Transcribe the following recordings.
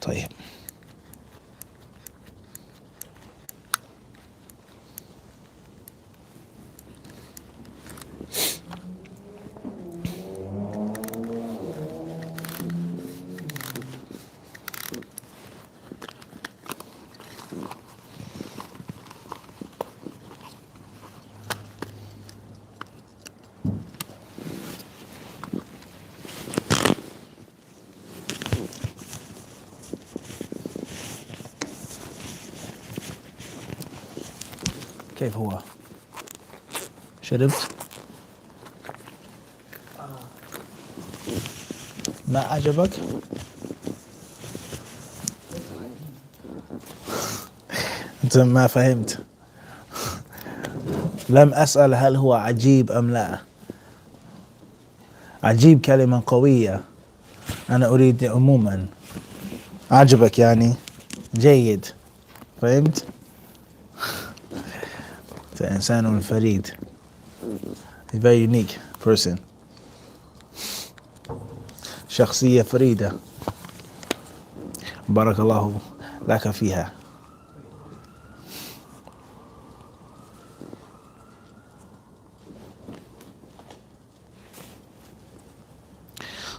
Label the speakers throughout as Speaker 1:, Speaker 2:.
Speaker 1: طيب. كيف هو؟ شربت؟ ما عجبك؟ أنت ما فهمت. لم أسأل هل هو عجيب أم لا. عجيب كلمة قوية، أنا أريد عموما. عجبك يعني جيد، فهمت؟ فإنسان فريد، a very unique person، شخصية فريدة بارك الله لك فيها.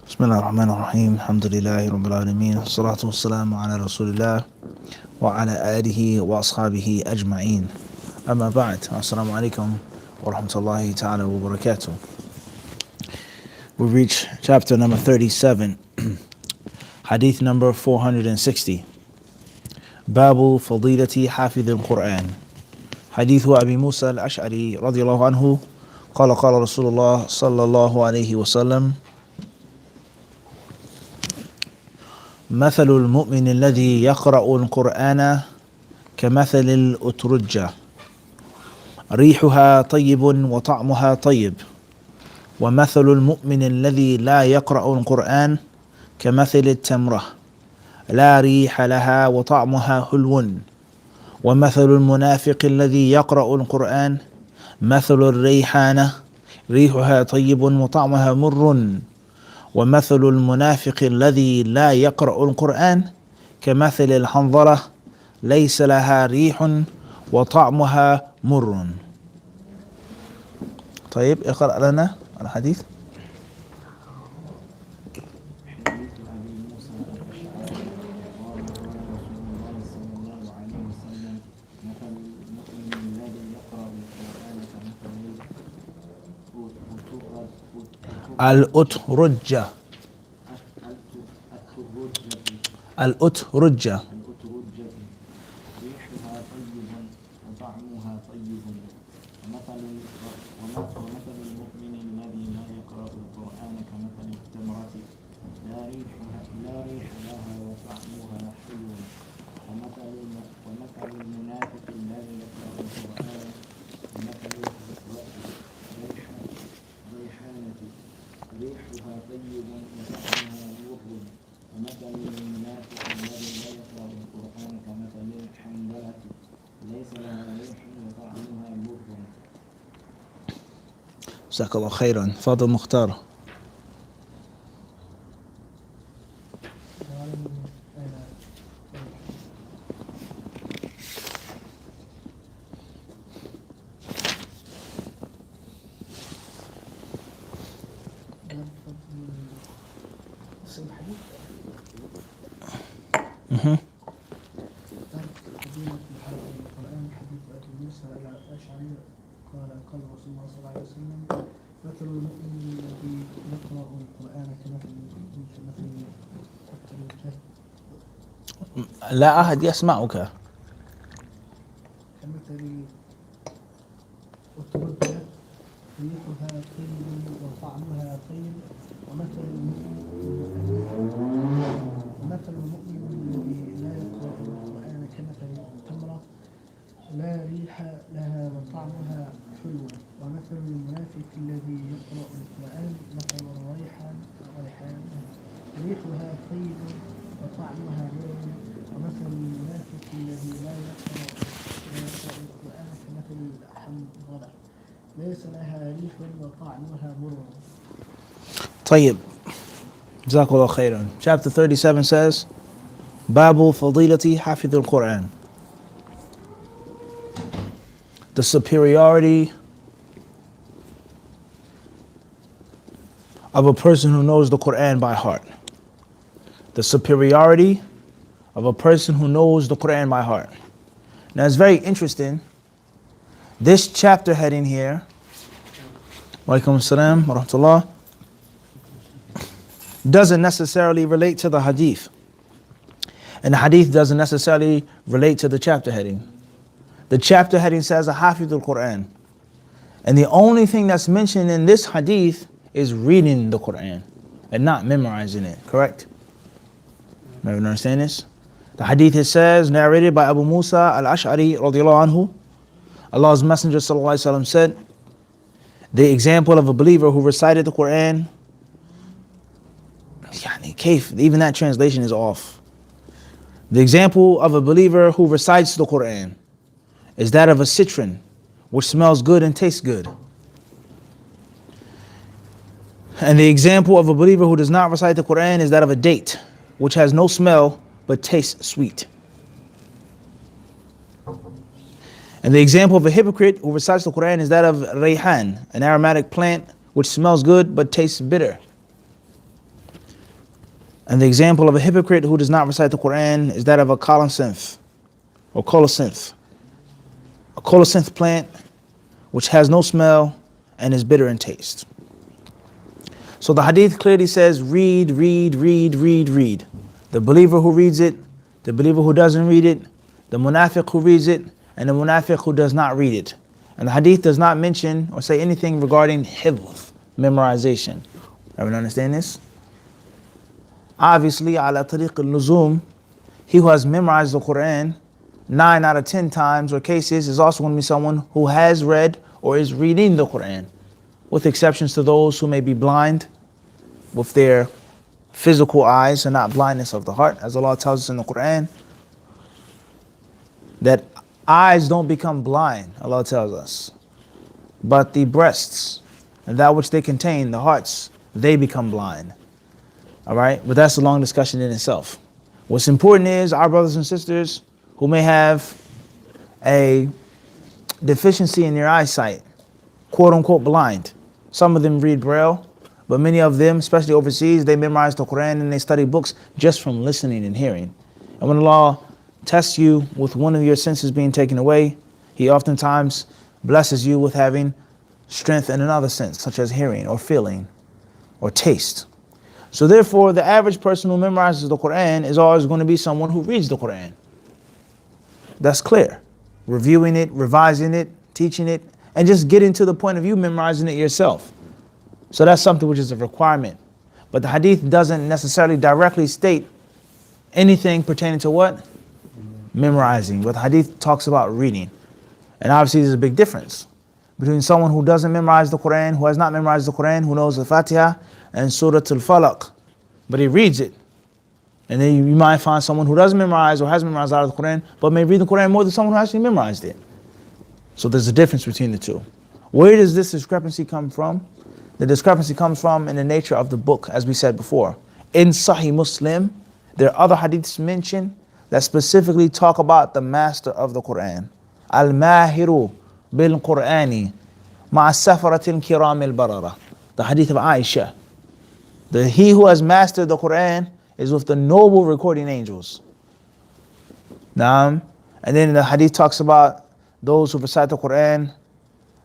Speaker 1: بسم الله الرحمن الرحيم، الحمد لله رب العالمين، والصلاة والسلام على رسول الله وعلى آله وأصحابه أجمعين. أما بعد، السلام عليكم ورحمة الله تعالى وبركاته. We reach chapter number 37, hadith number 460. باب فضيلة حافظ القرآن. حديث أبي موسى الأشعري رضي الله عنه قال قال رسول الله صلى الله عليه وسلم: مثل المؤمن الذي يقرأ القرآن كمثل الأترجة، ريحها طيب وطعمها طيب. ومثل المؤمن الذي لا يقرأ القرآن كمثل التمرة، لا ريح لها وطعمها حلو. ومثل المنافق الذي يقرأ القرآن مثل الريحانة، ريحها طيب وطعمها مر. ومثل المنافق الذي لا يقرأ القرآن كمثل الحنظلة، ليس لها ريح وطعمها مر. طيب، اقرأ لنا الحديث. الأترجة، الأترجة.
Speaker 2: ريحها طيب وطعمها طيب. ومثل المؤمن الذي لا يقرأ القرآن كمثل التمرة، لا ريح لها وطعمها حلو. ومثل المنافق الذي يقرأ القرآن كمثل الريحانة، ريحها طيب وطعمها مر. ومثل المنافق الذي لا يقرأ القرآن كمثل الحنظلة، ليس لها ريح وطعمها مر.
Speaker 1: جزاك الله خيرا. فاضل مختار.
Speaker 3: حديث أبي موسى الأشعري قال قال رسول الله صلى الله عليه وسلم: مثل المؤمن الذي يقرأ القرآن كمثل
Speaker 1: لا أحد يسمعك.
Speaker 3: كمثل أترجة، ريحها طيب وطعمها طيب. ومثل المؤمن الذي لا يقرأ القرآن كمثل التمرة، لا ريح لها وطعمها حلو. ومثل المنافق الذي يقرأ القرآن مثل الريحان، ريحها طيب وطعمها مر. ومثل المنافق الذي لا يقرأ القرآن كمثل الحنظلة، ليس لها ريح وطعمها مر.
Speaker 1: طيب، Jazakallah khairan. Chapter 37 says, Babu Fadilati Hafidh al-Quran. The superiority of a person who knows the Quran by heart. The superiority of a person who knows the Quran by heart. Now it's very interesting. This chapter heading here, Walaikum Assalam wa rahmatullah, doesn't necessarily relate to the hadith. And the hadith doesn't necessarily relate to the chapter heading. The chapter heading says, Hafidh al-Quran. And the only thing that's mentioned in this hadith is reading the Quran and not memorizing it, correct? Everyone understand this? The hadith it says, narrated by Abu Musa al-Ash'ari radiyallahu anhu, Allah's Messenger sallallahu alaihi wasallam said, the example of a believer who recited the Quran, even that translation is off. The example of a believer who recites the Quran is that of a citron, which smells good and tastes good. And the example of a believer who does not recite the Quran is that of a date, which has no smell but tastes sweet. And the example of a hypocrite who recites the Quran is that of rayhan, an aromatic plant which smells good but tastes bitter. And the example of a hypocrite who does not recite the Quran is that of a colocynth, or colocynth. A colocynth plant which has no smell and is bitter in taste. So the hadith clearly says, read, read, read, read, read. The believer who reads it, the believer who doesn't read it, the munafiq who reads it, and the munafiq who does not read it. And the hadith does not mention or say anything regarding hifz, memorization. Everyone understand this? Obviously, ala tariq al-luzum, he who has memorized the Quran 9 out of 10 times or cases is also going to be someone who has read or is reading the Quran, with exceptions to those who may be blind with their physical eyes and not blindness of the heart. As Allah tells us in the Quran, that eyes don't become blind, Allah tells us, but the breasts and that which they contain, the hearts, they become blind. All right, but that's a long discussion in itself. What's important is our brothers and sisters who may have a deficiency in their eyesight, quote unquote blind. Some of them read Braille, but many of them, especially overseas, they memorize the Quran and they study books just from listening and hearing. And when Allah tests you with one of your senses being taken away, He oftentimes blesses you with having strength in another sense, such as hearing or feeling or taste. So therefore, the average person who memorizes the Quran is always going to be someone who reads the Quran. That's clear. Reviewing it, revising it, teaching it, and just getting to the point of you memorizing it yourself. So that's something which is a requirement. But the hadith doesn't necessarily directly state anything pertaining to what? Memorizing. But the hadith talks about reading. And obviously there's a big difference between someone who doesn't memorize the Quran, who has not memorized the Quran, who knows the Fatiha and Surah Al-Falaq, but he reads it. And then you might find someone who doesn't memorize or has memorized out of the Quran, but may read the Quran more than someone who actually memorized it. So there's a difference between the two. Where does this discrepancy come from? The discrepancy comes from in the nature of the book, as we said before. In Sahih Muslim, there are other hadiths mentioned that specifically talk about the master of the Quran. Al-Mahiru bil-Qur'ani ma'a safaratil kiram al-barara. The hadith of Aisha. He who has mastered the Quran is with the noble recording angels. Naam. And then the hadith talks about those who recite the Quran,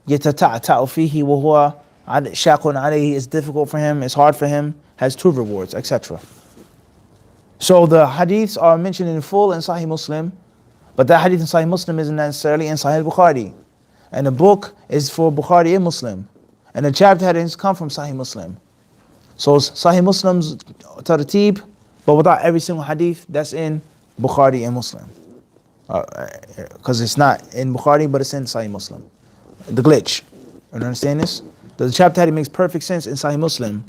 Speaker 1: يَتَتَعْتَعُ فِيهِ وَهُوَ شَاقٌ عَلَيْهِ, it's difficult for him, it's hard for him, has 2 rewards, etc. So the hadiths are mentioned in full in Sahih Muslim, but that hadith in Sahih Muslim isn't necessarily in Sahih Bukhari. And the book is for Bukhari and Muslim. And the chapter headings come from Sahih Muslim. So Sahih Muslim's tartib, but without every single hadith that's in Bukhari and Muslim. Because it's not in Bukhari, but it's in Sahih Muslim. The glitch. You understand this? The chapter heading makes perfect sense in Sahih Muslim,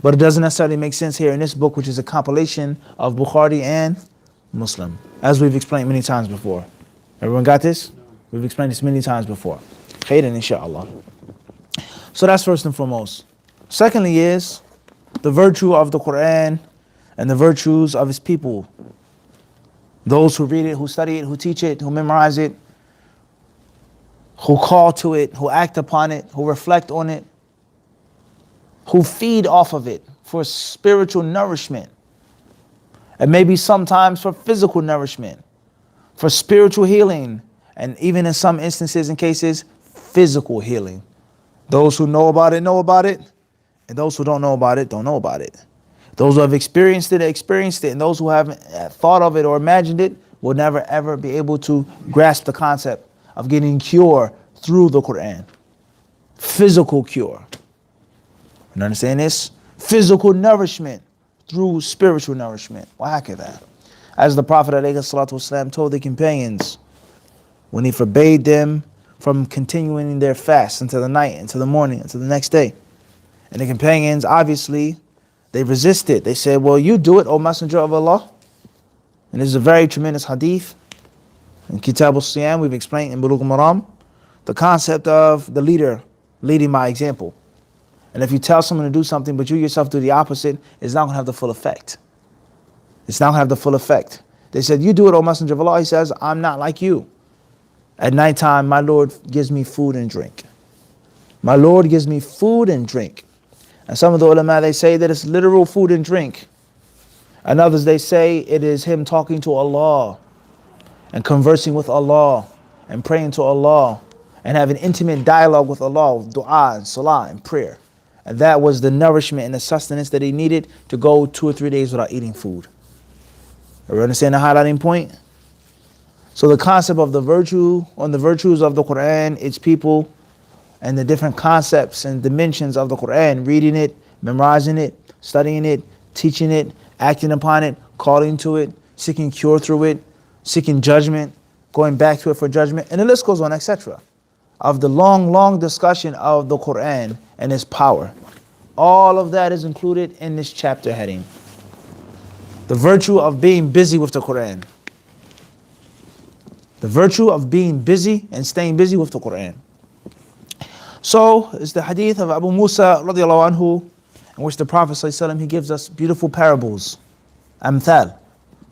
Speaker 1: but it doesn't necessarily make sense here in this book, which is a compilation of Bukhari and Muslim, as we've explained many times before. Everyone got this? We've explained this many times before. Khairan, inshallah. So that's first and foremost. Secondly is, the virtue of the Quran and the virtues of its people. Those who read it, who study it, who teach it, who memorize it, who call to it, who act upon it, who reflect on it, who feed off of it for spiritual nourishment. And maybe sometimes for physical nourishment, for spiritual healing, and even in some instances and cases, physical healing. Those who know about it, and those who don't know about it, don't know about it. Those who have experienced it, and those who haven't thought of it or imagined it will never ever be able to grasp the concept of getting cure through the Quran. Physical cure. You understand this? Physical nourishment through spiritual nourishment. that? As the Prophet ﷺ told the companions when he forbade them from continuing their fast until the night, until the morning, until the next day. And the companions, obviously, they resisted. They said, well, you do it, O Messenger of Allah. And this is a very tremendous hadith. In Kitab al-Siyam, we've explained in Bulugh al-Maram, the concept of the leader leading by example. And if you tell someone to do something, but you yourself do the opposite, it's not going to have the full effect. It's not going to have the full effect. They said, you do it, O Messenger of Allah. He says, I'm not like you. At nighttime, my Lord gives me food and drink. My Lord gives me food and drink. And some of the ulama, they say that it's literal food and drink. And others, they say it is him talking to Allah and conversing with Allah and praying to Allah and having intimate dialogue with Allah, with dua and salah and prayer. And that was the nourishment and the sustenance that he needed to go 2 or 3 days without eating food. You understand the highlighting point? So the concept of the virtues of the Quran, its people, and the different concepts and dimensions of the Quran, reading it, memorizing it, studying it, teaching it, acting upon it, calling to it, seeking cure through it, seeking judgment, going back to it for judgment, and the list goes on, etc. Of the long discussion of the Quran and its power. All of that is included in this chapter heading. The virtue of being busy with the Quran. The virtue of being busy and staying busy with the Quran. So, it's the hadith of Abu Musa radiallahu anhu, in which the Prophet ﷺ, he gives us beautiful parables, amthal,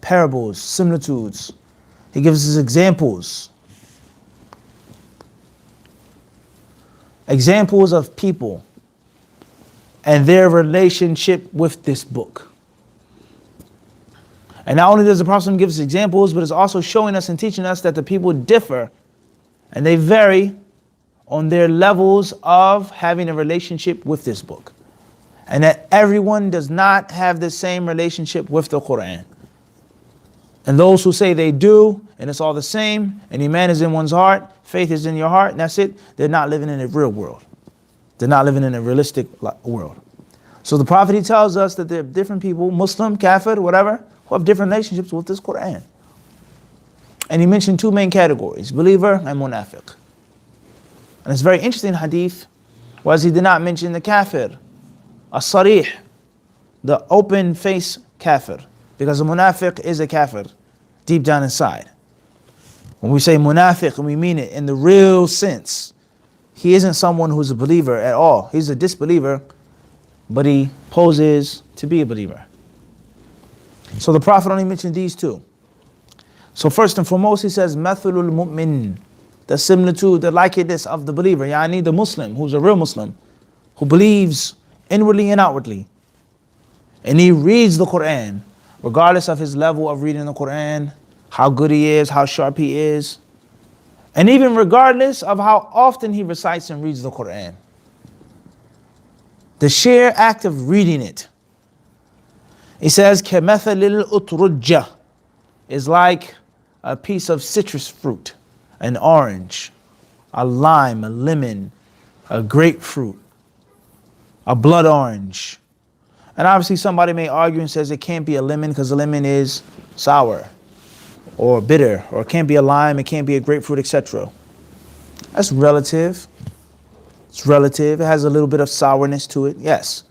Speaker 1: parables, similitudes. He gives us examples of people and their relationship with this book. And not only does the Prophet give us examples, but it's also showing us and teaching us that the people differ and they vary on their levels of having a relationship with this book. And that everyone does not have the same relationship with the Quran. And those who say they do, and it's all the same, and Iman is in one's heart, faith is in your heart, and that's it, they're not living in a real world. They're not living in a realistic world. So the Prophet, he tells us that there are different people, Muslim, Kafir, whatever, who have different relationships with this Quran. And he mentioned 2 main categories, believer and munafiq. And it's very interesting hadith, whereas he did not mention the kafir, as-sarih, the open face kafir, because a munafiq is a kafir deep down inside. When we say munafiq, we mean it in the real sense. He isn't someone who's a believer at all. He's a disbeliever, but he poses to be a believer. So the Prophet only mentioned these 2. So first and foremost, he says, mathalul mu'min, the similitude, the likeness of the believer. Yani the Muslim, who's a real Muslim, who believes inwardly and outwardly. And he reads the Quran, regardless of his level of reading the Quran, how good he is, how sharp he is, and even regardless of how often he recites and reads the Quran. The sheer act of reading it. He says, كَمَثَلِ الْأُطْرُجَّةِ is like a piece of citrus fruit, an orange, a lime, a lemon, a grapefruit, a blood orange. And obviously somebody may argue and says it can't be a lemon because a lemon is sour or bitter, or it can't be a lime, it can't be a grapefruit, etc. That's relative. It's relative. It has a little bit of sourness to it, yes.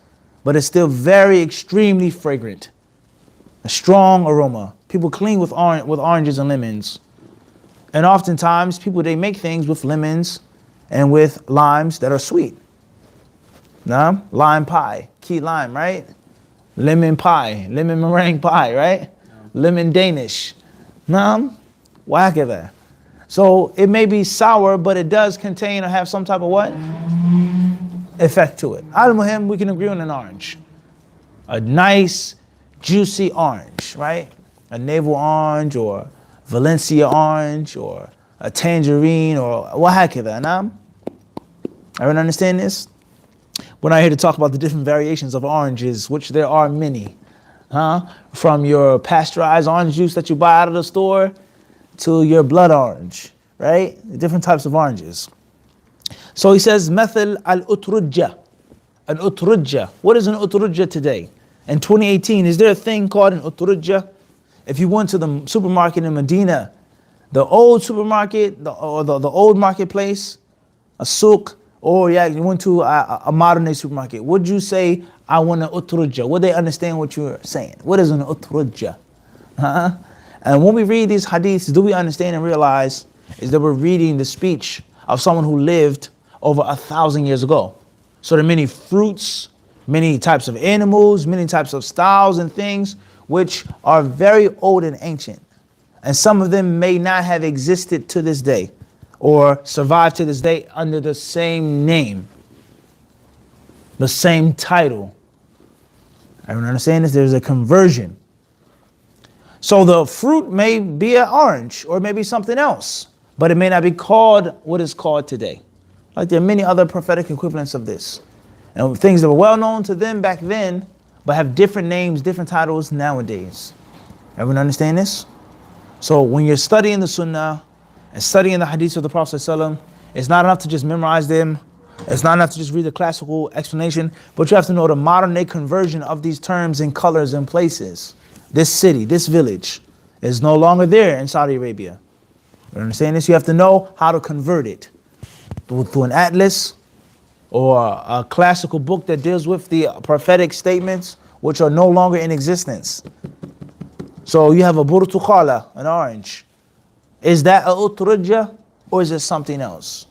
Speaker 1: But it's still very extremely fragrant. A strong aroma. People clean with oranges and lemons. And oftentimes people, they make things with lemons and with limes that are sweet. Now, lime pie, key lime, right? lemon pie, lemon meringue pie, right? Lemon Danish. Naam, wahakadha. So it may be sour, but it does contain or have some type of what? Effect to it. Al-Muhim, we can agree on an orange. A nice, juicy orange, right? A navel orange or Valencia orange or a tangerine or wahakadha. Naam? Everyone understand this? We're not here to talk about the different variations of oranges, which there are many. From your pasteurized orange juice that you buy out of the store to your blood orange, right? Different types of oranges. So he says, Mathal al-utrujja. An utrujja. What is an utrujja today? In 2018, is there a thing called an utrujja? If you went to the supermarket in Medina, the old supermarket, the old marketplace, a souk, or you went to a modern day supermarket, would you say, I want an utrujja? Would they understand what you're saying? What is an utrujja? And when we read these hadiths, do we understand and realize is that we're reading the speech of someone who lived over 1,000 years ago. So there are many fruits, many types of animals, many types of styles and things which are very old and ancient. And some of them may not have existed to this day or survived to this day under the same name, the same title. Everyone understand this? There's a conversion. So the fruit may be an orange or maybe something else, but it may not be called what is called today. Like there are many other prophetic equivalents of this. And things that were well known to them back then, but have different names, different titles nowadays. Everyone understand this? So when you're studying the Sunnah and studying the Hadiths of the Prophet ﷺ, it's not enough to just memorize them. It's not enough to just read the classical explanation, but you have to know the modern day conversion of these terms and colors and places. This city, this village is no longer there in Saudi Arabia. You understand this? You have to know how to convert it through an atlas or a classical book that deals with the prophetic statements which are no longer in existence. So you have a burtukala, an orange. Is that a utrujja or is it something else?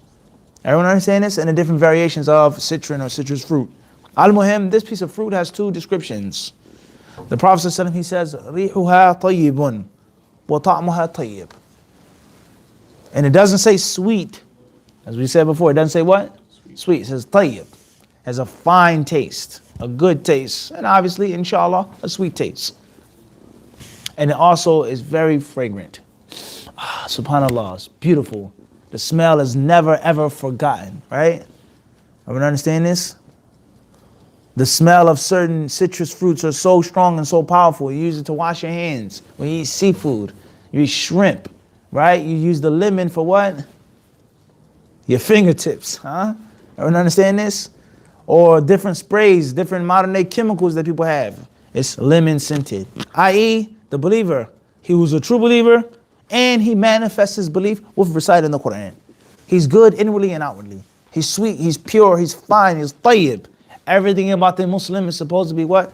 Speaker 1: Everyone understand this? And the different variations of citron or citrus fruit. Al-Muhim, this piece of fruit has two descriptions. The Prophet ﷺ, he says, رِيحُهَا طَيِّبٌ وَطَعْمُهَا طَيِّبٌ. And it doesn't say sweet. As we said before, it doesn't say what? Sweet. It says tayyib. Has a fine taste, a good taste, and obviously, inshallah, a sweet taste. And it also is very fragrant. Subhanallah, it's beautiful. The smell is never ever forgotten, right? Everyone understand this? The smell of certain citrus fruits are so strong and so powerful. You use it to wash your hands. When you eat seafood, you eat shrimp, right? You use the lemon for what? Your fingertips, Everyone understand this? Or different sprays, different modern day chemicals that people have. It's lemon scented. I.e., the believer, he was a true believer and he manifests his belief with reciting the Quran. He's good inwardly and outwardly. He's sweet, he's pure, he's fine, he's tayyib. Everything about the Muslim is supposed to be what?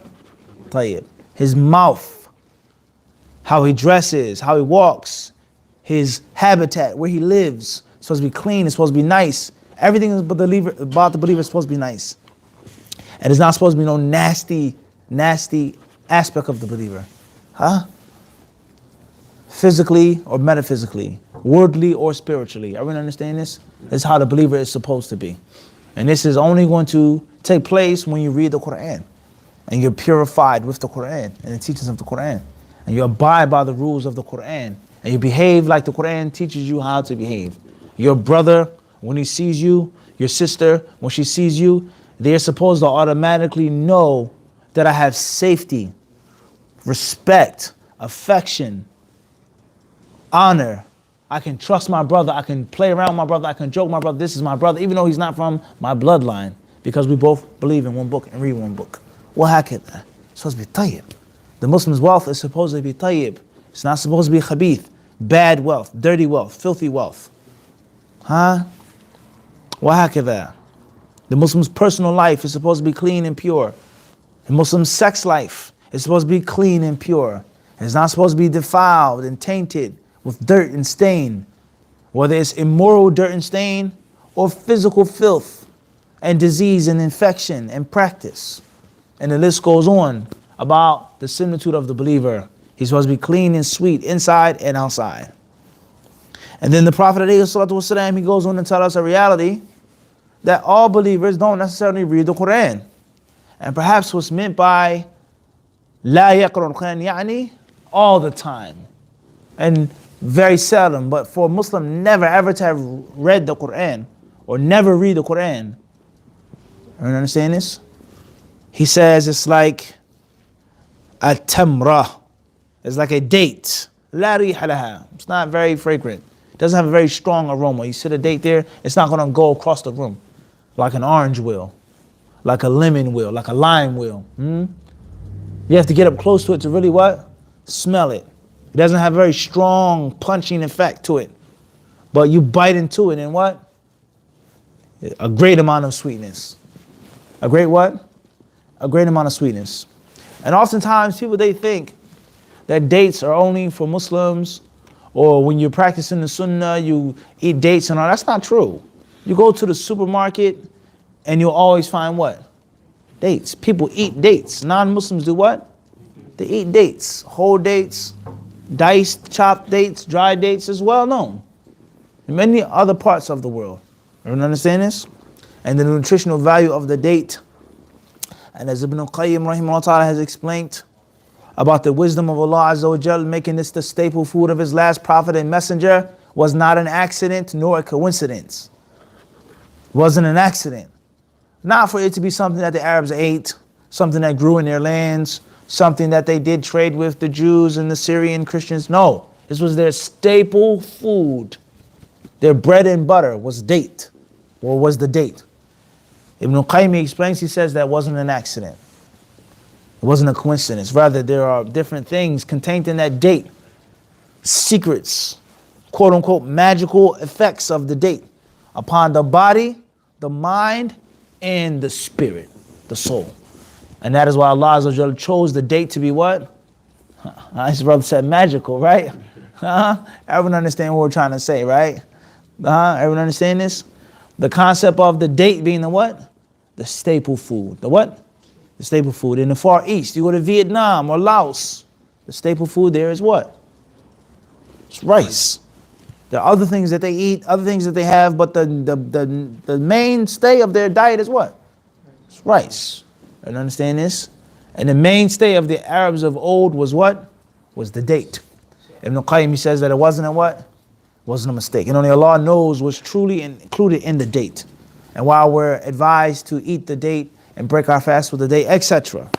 Speaker 1: Tayyib. His mouth, how he dresses, how he walks, his habitat, where he lives, it's supposed to be clean, it's supposed to be nice. Everything about the believer is supposed to be nice. And it's not supposed to be no nasty aspect of the believer. Physically or metaphysically, worldly or spiritually. Everyone understand this? This is how the believer is supposed to be. And this is only going to take place when you read the Quran. And you're purified with the Quran and the teachings of the Quran. And you abide by the rules of the Quran. And you behave like the Quran teaches you how to behave. Your brother, when he sees you, your sister, when she sees you, they're supposed to automatically know that I have safety, respect, affection, honor. I can trust my brother. I can play around with my brother. I can joke with my brother. This is my brother, even though he's not from my bloodline, because we both believe in one book and read one book. It's supposed to be tayyib. The Muslim's wealth is supposed to be tayyib. It's not supposed to be khabith, bad wealth, dirty wealth, filthy wealth. The Muslim's personal life is supposed to be clean and pure. The Muslim's sex life is supposed to be clean and pure. It's not supposed to be defiled and tainted with dirt and stain, whether it's immoral dirt and stain or physical filth and disease and infection and practice. And the list goes on about the similitude of the believer. He's supposed to be clean and sweet inside and outside. And then the Prophet ﷺ, he goes on to tell us a reality that all believers don't necessarily read the Quran. And perhaps what's meant by La yaqra al-Quran yani all the time. And very seldom, but for a Muslim never ever to have read the Quran or never read the Quran. You understand this? He says it's like a tamra. It's like a date. La riha laha. It's not very fragrant. It doesn't have a very strong aroma. You sit a date there, it's not going to go across the room like an orange will, like a lemon will, like a lime will. You have to get up close to it to really what? Smell it. It doesn't have a very strong punching effect to it. But you bite into it and what? A great amount of sweetness. A great what? A great amount of sweetness. And oftentimes people, they think that dates are only for Muslims, or when you're practicing the sunnah, you eat dates and all. That's not true. You go to the supermarket and you'll always find what? Dates. People eat dates. Non-Muslims do what? They eat dates. Whole dates, diced, chopped dates, dry dates is well known in many other parts of the world. Everyone understand this? And the nutritional value of the date. And as Ibn Qayyim rahimahullah ta'ala has explained about the wisdom of Allah Azza wa Jal, making this the staple food of his last prophet and messenger was not an accident nor a coincidence. It wasn't an accident. Not for it to be something that the Arabs ate, something that grew in their lands, something that they did trade with the Jews and the Syrian Christians. No, this was their staple food. Their bread and butter was date, or was the date. Ibn Qayyim explains, he says that wasn't an accident. It wasn't a coincidence. Rather, there are different things contained in that date. Secrets, quote unquote, magical effects of the date upon the body, the mind, and the spirit, the soul. And that is why Allah Azza wa Jalla chose the date to be what? His brother said magical, right? Everyone understand what we're trying to say, right? Everyone understand this? The concept of the date being the what? The staple food. The what? The staple food. In the Far East, you go to Vietnam or Laos, the staple food there is what? It's rice. There are other things that they eat, other things that they have, but the mainstay of their diet is what? It's rice. You understand this? And the mainstay of the Arabs of old was what? Was the date. Ibn Qayyim, he says that it wasn't a what? It wasn't a mistake. And only Allah knows what's truly included in the date. And while we're advised to eat the date and break our fast with the date, etc.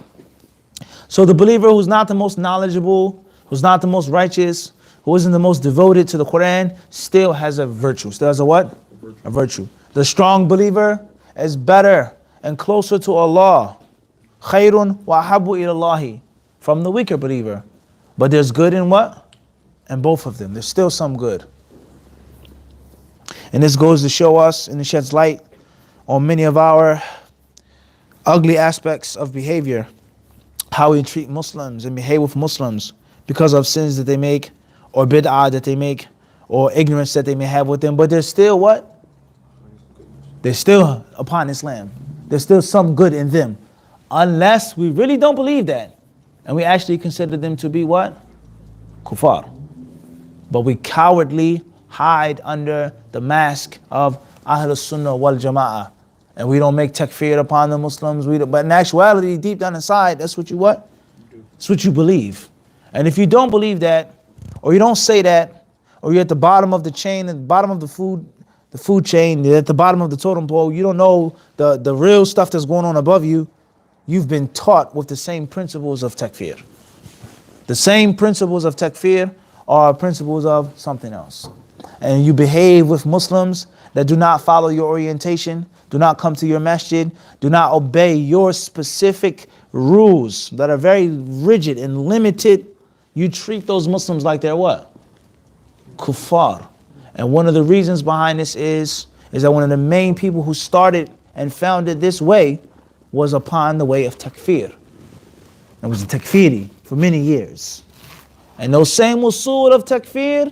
Speaker 1: So the believer who's not the most knowledgeable, who's not the most righteous, who isn't the most devoted to the Quran, still has a virtue. Still has a what? A virtue. The strong believer is better and closer to Allah. Khayrun wa ahabbu ilallahi. From the weaker believer. But there's good in what? In both of them. There's still some good. And this goes to show us, and it sheds light on many of our ugly aspects of behavior. How we treat Muslims and behave with Muslims because of sins that they make, or bid'ah that they make, or ignorance that they may have with them. But they're still what? They're still upon Islam. There's still some good in them. Unless we really don't believe that. And we actually consider them to be what? Kuffar. But we cowardly hide under the mask of Ahlus Sunnah wal Jama'ah. And we don't make takfir upon the Muslims. But in actuality, deep down inside, that's what you what? That's what you believe. And if you don't believe that, or you don't say that, or you're at the bottom of the chain, at the bottom of the food chain, you're at the bottom of the totem pole, you don't know the real stuff that's going on above you, you've been taught with the same principles of takfir. The same principles of takfir are principles of something else. And you behave with Muslims that do not follow your orientation, do not come to your masjid, do not obey your specific rules that are very rigid and limited. You treat those Muslims like they're what? Kuffar. And one of the reasons behind this is that one of the main people who started and founded this way was upon the way of takfir. It was a takfiri for many years. And those same usul of takfir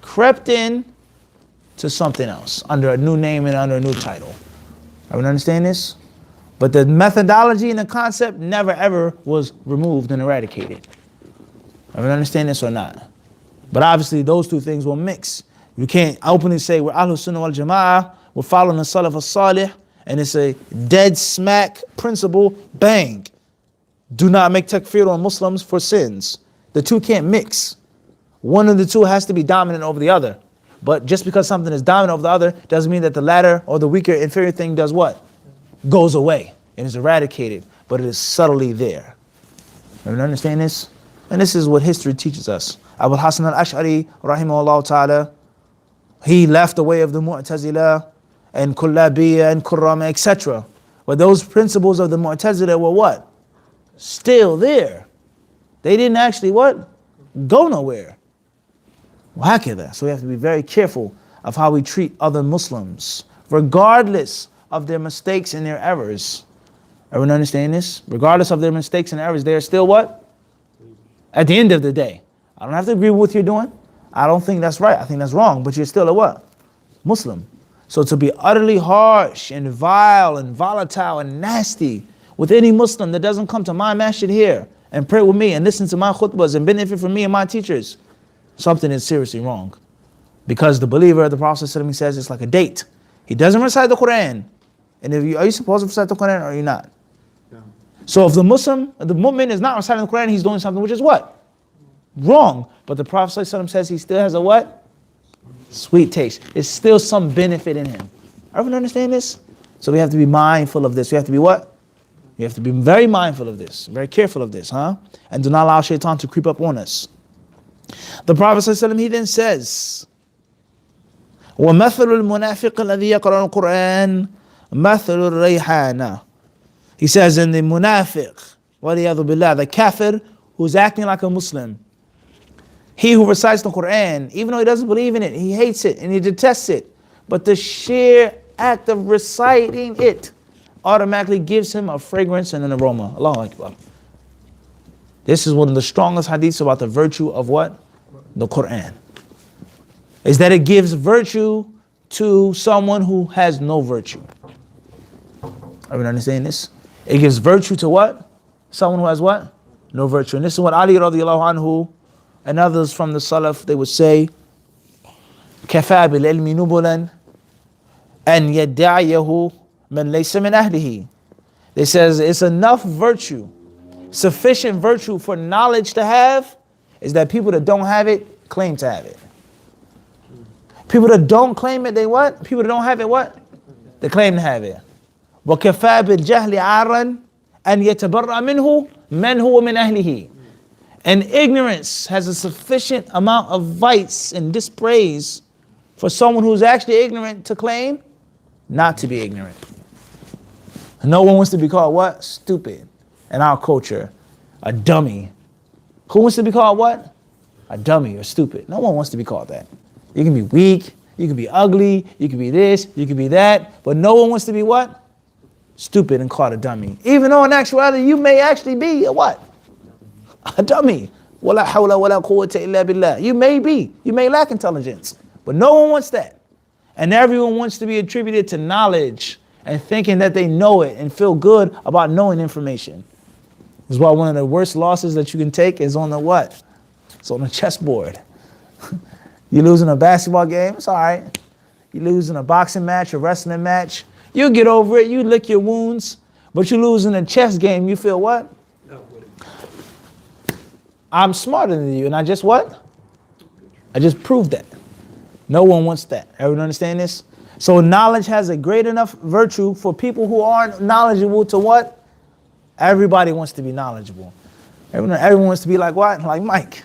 Speaker 1: crept in to something else under a new name and under a new title. Everyone understand this? But the methodology and the concept never ever was removed and eradicated. Everyone understand this or not? But obviously those two things will mix. You can't openly say we're Ahlus Sunnah wal Jama'ah, we're following the Salaf as-Salih, and it's a dead smack principle, bang. Do not make takfir on Muslims for sins. The two can't mix. One of the two has to be dominant over the other. But just because something is dominant over the other doesn't mean that the latter or the weaker, inferior thing does what? Goes away and is eradicated, but it is subtly there. Everyone understand this? And this is what history teaches us. Abu Hasan al-Ash'ari, rahimahullah ta'ala, he left the way of the Mu'tazila and Kullabiyya and Kurrama, etc. But those principles of the Mu'tazila were what? Still there. They didn't actually what? Go nowhere. So we have to be very careful of how we treat other Muslims, regardless of their mistakes and their errors. Everyone understand this? Regardless of their mistakes and errors, they are still what? At the end of the day. I don't have to agree with what you're doing. I don't think that's right. I think that's wrong. But you're still a what? Muslim. So to be utterly harsh and vile and volatile and nasty with any Muslim that doesn't come to my masjid here and pray with me and listen to my khutbahs and benefit from me and my teachers, something is seriously wrong. Because the believer, the Prophet ﷺ says it's like a date. He doesn't recite the Quran. And are you supposed to recite the Quran or are you not? Yeah. So if the mu'min is not reciting the Quran, he's doing something which is what? Wrong. But the Prophet ﷺ says he still has a what? Sweet taste. There's still some benefit in him. Everyone understand this? So we have to be mindful of this. We have to be what? We have to be very mindful of this, very careful of this, and do not allow shaitan to creep up on us. The Prophet ﷺ, he then says, وَمَثَلُ الْمُنَافِقِ الَّذِي يَقْرَأُ الْقُرْآنَ مَثَلُ الرَّيْحَانَةِ. He says in the munafiq, وَلِيَذُ بِاللَّهِ, the kafir who's acting like a Muslim, he who recites the Quran, even though he doesn't believe in it, he hates it and he detests it, but the sheer act of reciting it automatically gives him a fragrance and an aroma. Allahu Akbar. This is one of the strongest hadiths about the virtue of what? The Quran. Is that it gives virtue to someone who has no virtue. Are we understanding this? It gives virtue to what? Someone who has what? No virtue. And this is what Ali radiallahu anhu and others from the Salaf, they would say, كَفَى بِالْعِلْمِ نُبُلًا أَنْ يَدَّعِيَهُ مَنْ لَيْسَ مِنْ أَهْلِهِ. They says it's enough virtue, sufficient virtue for knowledge to have, is that people that don't have it, claim to have it. People that don't claim it, they what? People that don't have it, what? They claim to have it. وَكَفَى بِالْجَهْلِ عَارًا أَنْ يَتَبَرَّأَ مِنْهُ مَنْ هُوَ مِنْ أَهْلِهِ. And ignorance has a sufficient amount of vice and dispraise for someone who's actually ignorant to claim not to be ignorant. No one wants to be called what? Stupid. In our culture, a dummy. Who wants to be called what? A dummy or stupid. No one wants to be called that. You can be weak, you can be ugly, you can be this, you can be that, but no one wants to be what? Stupid and called a dummy. Even though in actuality you may actually be a what? A dummy. وَلَا حَوْلَ وَلَا قُوَّةَ إِلَّا بِاللَّهِ. You may be. You may lack intelligence. But no one wants that. And everyone wants to be attributed to knowledge and thinking that they know it and feel good about knowing information. This is why one of the worst losses that you can take is on the what? It's on the chessboard. You lose in a basketball game, it's all right. You lose in a boxing match, a wrestling match, you get over it, you lick your wounds. But you lose in a chess game, you feel what? I'm smarter than you, and I just what? I just proved that. No one wants that. Everyone understand this? So knowledge has a great enough virtue for people who aren't knowledgeable to what? Everybody wants to be knowledgeable. Everyone wants to be like what? Like Mike.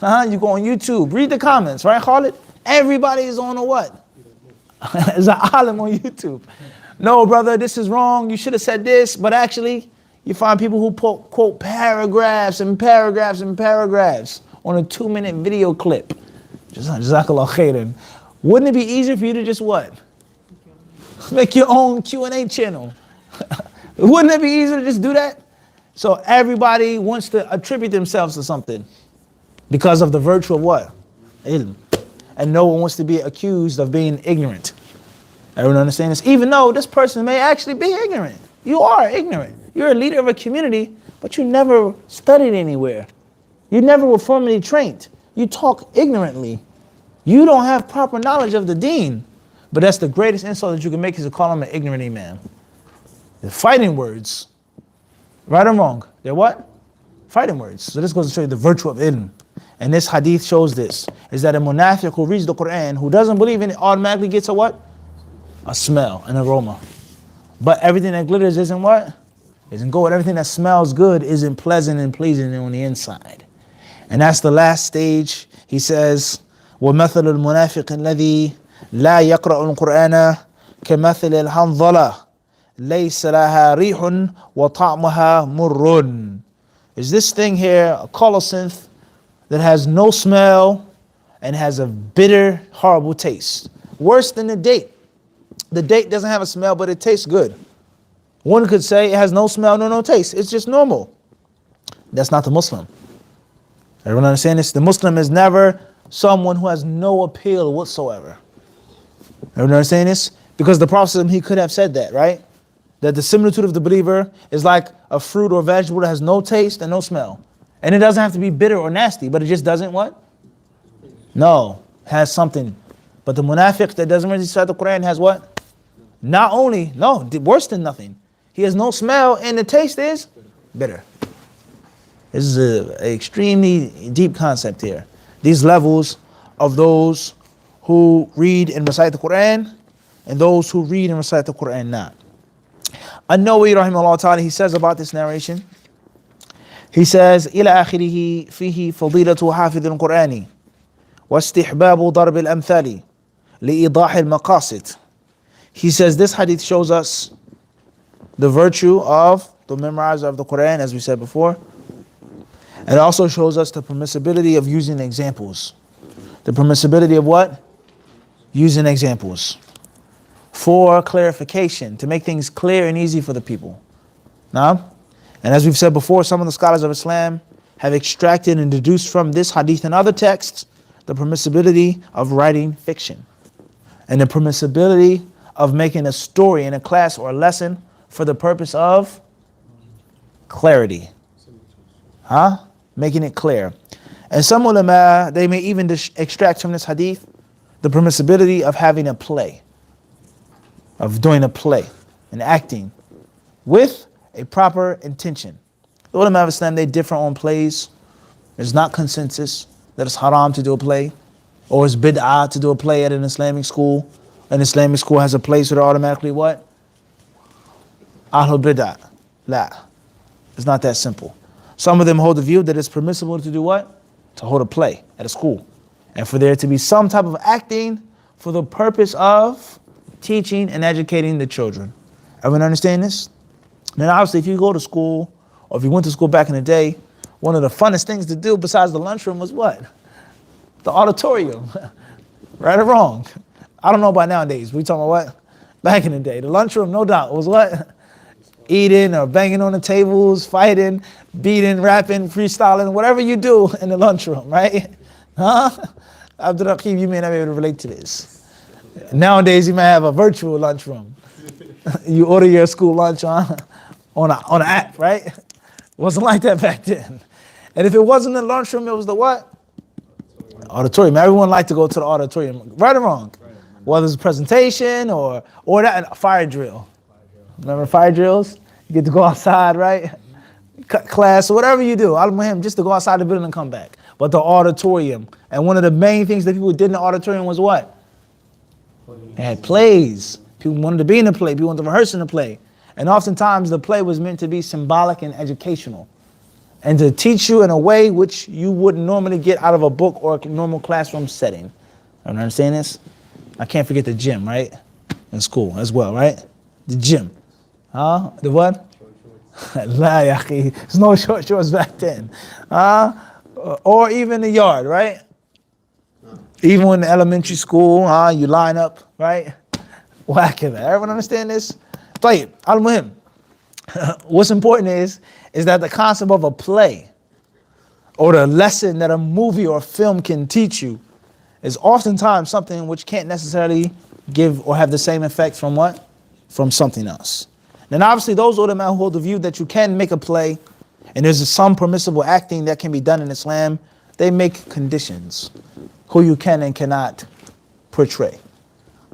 Speaker 1: You go on YouTube, read the comments, right, Khalid? Everybody is on a what? There's an alim on YouTube. No, brother, this is wrong. You should have said this, but actually, you find people who quote paragraphs and paragraphs and paragraphs on a 2-minute video clip. Jazakallah khairan. Wouldn't it be easier for you to just what? Make your own Q&A channel. Wouldn't it be easier to just do that? So everybody wants to attribute themselves to something because of the virtue of what? Ilm. And no one wants to be accused of being ignorant. Everyone understand this? Even though this person may actually be ignorant. You are ignorant. You're a leader of a community, but you never studied anywhere. You never were formally trained. You talk ignorantly. You don't have proper knowledge of the deen. But that's the greatest insult that you can make, is to call him an ignorant imam. They're fighting words. Right or wrong? They're what? Fighting words. So this goes to show you the virtue of ilm. And this hadith shows this, is that a munafiq who reads the Quran, who doesn't believe in it, automatically gets a what? A smell, an aroma. But everything that glitters isn't what? Isn't gold. Everything that smells good isn't pleasant and pleasing on the inside. And that's the last stage. He says, وَمَثَلُ الْمُنَافِقِ الَّذِي لَا يَقْرَأُ الْقُرْآنَ كَمَثِلِ الْحَنْظَلَةِ لَيْسَ لَهَا رِيحٌ وَطَعْمُهَا مُرٌّ. Is this thing here a colocynth that has no smell and has a bitter, horrible taste? Worse than the date. The date doesn't have a smell, but it tastes good. One could say it has no smell, no taste. It's just normal. That's not the Muslim. Everyone understand this? The Muslim is never someone who has no appeal whatsoever. Everyone understand this? Because the Prophet, he could have said that, right? That the similitude of the believer is like a fruit or vegetable that has no taste and no smell. And it doesn't have to be bitter or nasty, but it just doesn't what? No, has something. But the munafiq that doesn't recite the Quran has what? Not only, no, worse than nothing. He has no smell and the taste is bitter. This is an extremely deep concept here. These levels of those who read and recite the Quran and those who read and recite the Quran not. An-Nawawi rahimahullah ta'ala, he says about this narration, he says, إلى آخره فيه فضيلة حافظ القرآن واستحباب ضرب الأمثال لإيضاح المقاصد. He says this hadith shows us the virtue of the memorizer of the Quran, as we said before. It also shows us the permissibility of using examples. The permissibility of what? Using examples for clarification, to make things clear and easy for the people. Now, and as we've said before, some of the scholars of Islam have extracted and deduced from this hadith and other texts the permissibility of writing fiction and the permissibility of making a story in a class or a lesson for the purpose of clarity. Making it clear. And some ulama, they may even extract from this hadith the permissibility of having a play, of doing a play and acting with a proper intention. The ulama of Islam, they differ on plays. There's not consensus that it's haram to do a play, or it's bid'ah to do a play at an Islamic school. An Islamic school has a place where they're automatically what? Ahlul bid'ah. La. It's not that simple. Some of them hold the view that it's permissible to do what? To hold a play at a school. And for there to be some type of acting for the purpose of teaching and educating the children. Everyone understand this? Then obviously if you go to school, or if you went to school back in the day, one of the funnest things to do besides the lunchroom was what? The auditorium. Right or wrong? I don't know about nowadays. We talking about what? Back in the day. The lunchroom, no doubt, was what? Eating or banging on the tables, fighting, beating, rapping, freestyling, whatever you do in the lunchroom, right? Abdul Raqib, you may not be able to relate to this. Nowadays, you may have a virtual lunchroom. You order your school lunch on an app, right? It wasn't like that back then. And if it wasn't the lunchroom, it was the what? Auditorium. Everyone liked to go to the auditorium, right or wrong? Whether it's a presentation or that fire drill. Remember fire drills? You get to go outside, right? Cut class or whatever you do. Al-Muhim, just to go outside the building and come back. But the auditorium. And one of the main things that people did in the auditorium was what? They had plays. People wanted to be in the play. People wanted to rehearse in the play. And oftentimes the play was meant to be symbolic and educational. And to teach you in a way which you wouldn't normally get out of a book or a normal classroom setting. I don't understand this? I can't forget the gym, right? In school as well, right? The gym. The what? La ya akhi. There's no short shorts back then. Or even the yard, right? Even in the elementary school, you line up, right? Whack it. Everyone understand this? Tayyib, al-muhim. What's important is that the concept of a play or the lesson that a movie or film can teach you is oftentimes something which can't necessarily give or have the same effect from what? From something else. Then obviously those ulama who hold the view that you can make a play and there's some permissible acting that can be done in Islam, they make conditions. Who you can and cannot portray.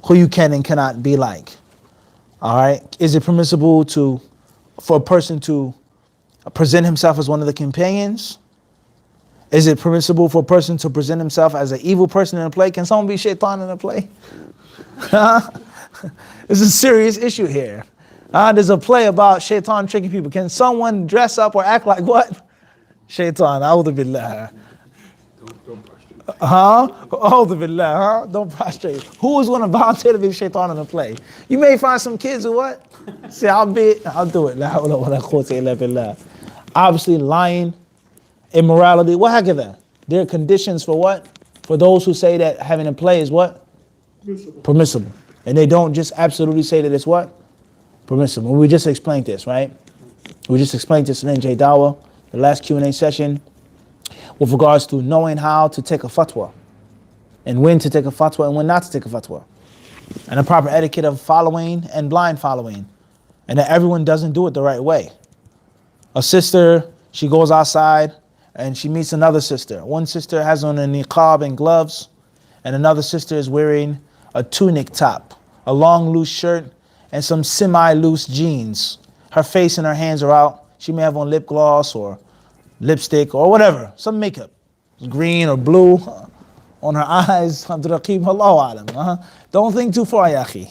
Speaker 1: Who you can and cannot be like. All right? Is it permissible for a person to present himself as one of the companions? Is it permissible for a person to present himself as an evil person in a play? Can someone be shaitan in a play? It's a serious issue here. There's a play about shaitan tricking people. Can someone dress up or act like what? Shaitan. A'udhu billah.
Speaker 4: Don't prostrate.
Speaker 1: A'udhu billah. Don't prostrate. Who is going to volunteer to be shaitan in a play? You may find some kids who what? Say, I'll do it. La hawla wa la quwwata illa billah. Obviously lying, immorality, what heck of that? There are conditions for what? For those who say that having a play is what? Permissible. And they don't just absolutely say that it's what? Permissible. We just explained this, right? We just explained this in NJ Dawah, the last Q&A session, with regards to knowing how to take a fatwa, and when to take a fatwa and when not to take a fatwa, and the proper etiquette of following and blind following, and that everyone doesn't do it the right way. A sister, she goes outside and she meets another sister. One sister has on a niqab and gloves, and another sister is wearing a tunic top, a long loose shirt, and some semi-loose jeans. Her face and her hands are out. She may have on lip gloss or lipstick or whatever, some makeup, green or blue on her eyes. Allahu alam. Don't think too far, ya akhi.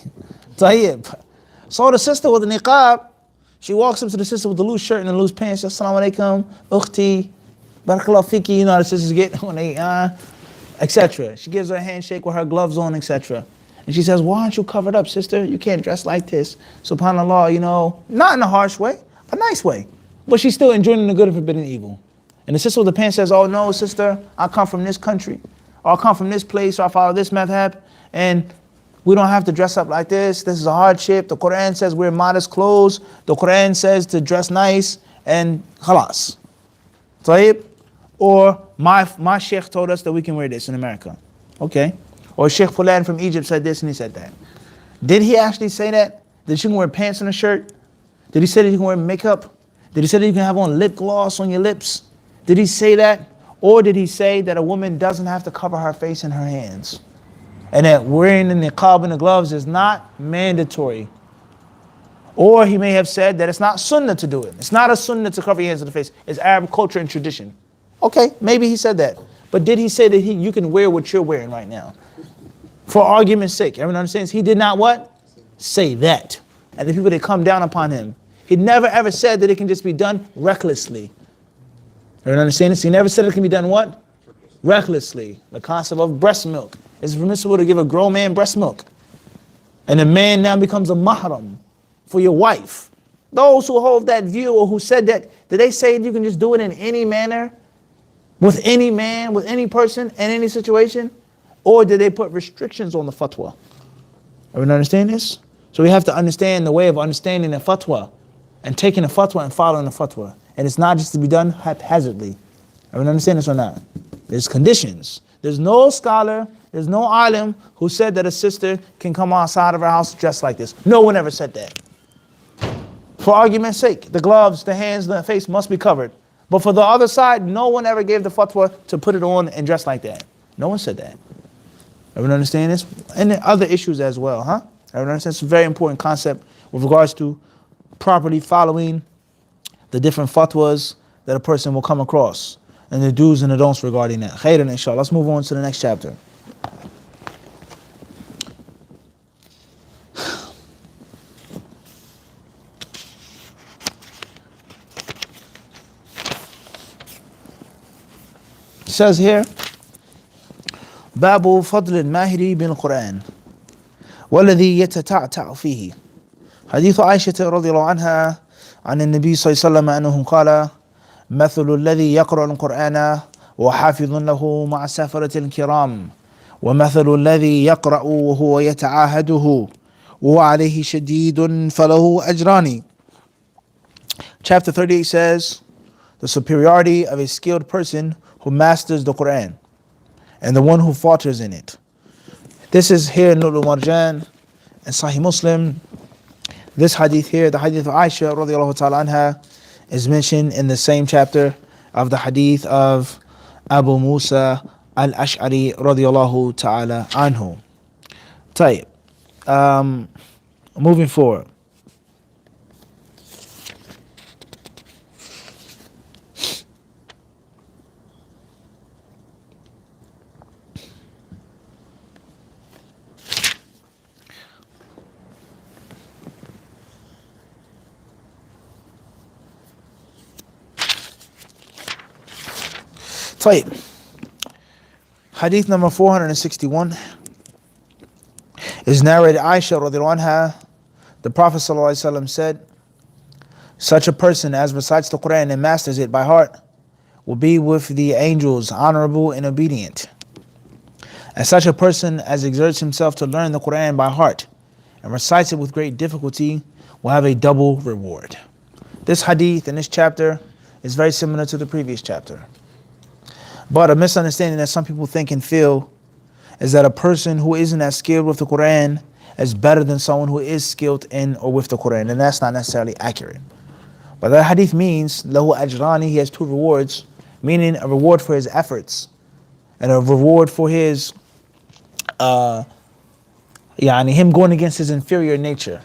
Speaker 1: Tayyib. So the sister with the niqab, she walks up to the sister with the loose shirt and the loose pants. Assalamu alaikum, ukhti, barakallahu fiki. You know how the sisters get when they, etc. She gives her a handshake with her gloves on, etc. And she says, why aren't you covered up, sister? You can't dress like this. SubhanAllah, you know, not in a harsh way, a nice way. But she's still enjoying the good and forbidding evil. And the sister with the pants says, oh no, sister, I come from this country, or I come from this place, or I follow this madhab, and we don't have to dress up like this. This is a hardship. The Quran says wear modest clothes. The Quran says to dress nice, and khalas. Tayyib? Or my sheikh told us that we can wear this in America. Okay. Or Sheikh Fulan from Egypt said this and he said that. Did he actually say that? That you can wear pants and a shirt? Did he say that you can wear makeup? Did he say that you can have on lip gloss on your lips? Did he say that? Or did he say that a woman doesn't have to cover her face and her hands? And that wearing the niqab and the gloves is not mandatory. Or he may have said that it's not sunnah to do it. It's not a sunnah to cover your hands and the face. It's Arab culture and tradition. Okay, maybe he said that. But did he say that you can wear what you're wearing right now? For argument's sake, everyone understands? He did not what? Say that. And the people that come down upon him. He never ever said that it can just be done recklessly. Everyone understand this? He never said it can be done what? Recklessly. The concept of breast milk. It's permissible to give a grown man breast milk. And the man now becomes a mahram for your wife. Those who hold that view or who said that, did they say you can just do it in any manner? With any man, with any person, in any situation? Or did they put restrictions on the fatwa? Everyone understand this? So we have to understand the way of understanding the fatwa and taking the fatwa and following the fatwa. And it's not just to be done haphazardly. Everyone understand this or not? There's conditions. There's no scholar, there's no alim who said that a sister can come outside of her house dressed like this. No one ever said that. For argument's sake, the gloves, the hands, the face must be covered. But for the other side, no one ever gave the fatwa to put it on and dress like that. No one said that. Everyone understand this? And then other issues as well, huh? Everyone understand? It's a very important concept with regards to properly following the different fatwas that a person will come across and the do's and the don'ts regarding that. Khairan, inshallah. Let's move on to the next chapter. It says here, باب فضل الماهر بالقرآن والذي يتتعتع فيه. حديث عائشة رضي الله عنها عن النبي صلى الله عليه وسلم أنه قال مثل الذي يقرأ القرآن وحافظ له مع السفرة الكرام ومثل الذي يقرأ وهو يتعاهده وهو عليه شديد فله أجران. Chapter 38 says the superiority of a skilled person who masters the Quran and the one who falters in it. This is here in wal-Marjan and Sahih Muslim. This hadith here, the hadith of Aisha radiallahu ta'ala anha, is mentioned in the same chapter of the hadith of Abu Musa al-Ash'ari radiallahu ta'ala anhu. طيب. Moving forward. طيب. Hadith number 461 is narrated Aisha radiallahu anha. The Prophet ﷺ said, such a person as recites the Quran and masters it by heart will be with the angels, honorable and obedient. And such a person as exerts himself to learn the Quran by heart and recites it with great difficulty will have a double reward. This hadith in this chapter is very similar to the previous chapter. But a misunderstanding that some people think and feel is that a person who isn't as skilled with the Quran is better than someone who is skilled in or with the Quran, and that's not necessarily accurate. But that hadith means lahu ajrani, he has two rewards, meaning a reward for his efforts and a reward for his him going against his inferior nature.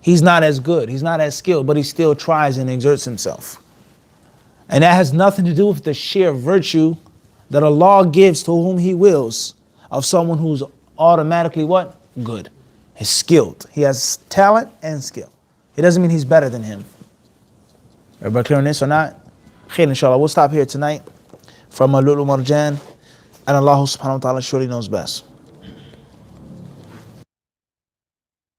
Speaker 1: He's not as good, he's not as skilled, but he still tries and exerts himself. And that has nothing to do with the sheer virtue that Allah gives to whom He wills of someone who's automatically what? Good. He's skilled. He has talent and skill. It doesn't mean he's better than him. Everybody clear on this or not? Khair, inshallah. We'll stop here tonight from wal-Marjan, and Allah subhanahu wa ta'ala surely knows best.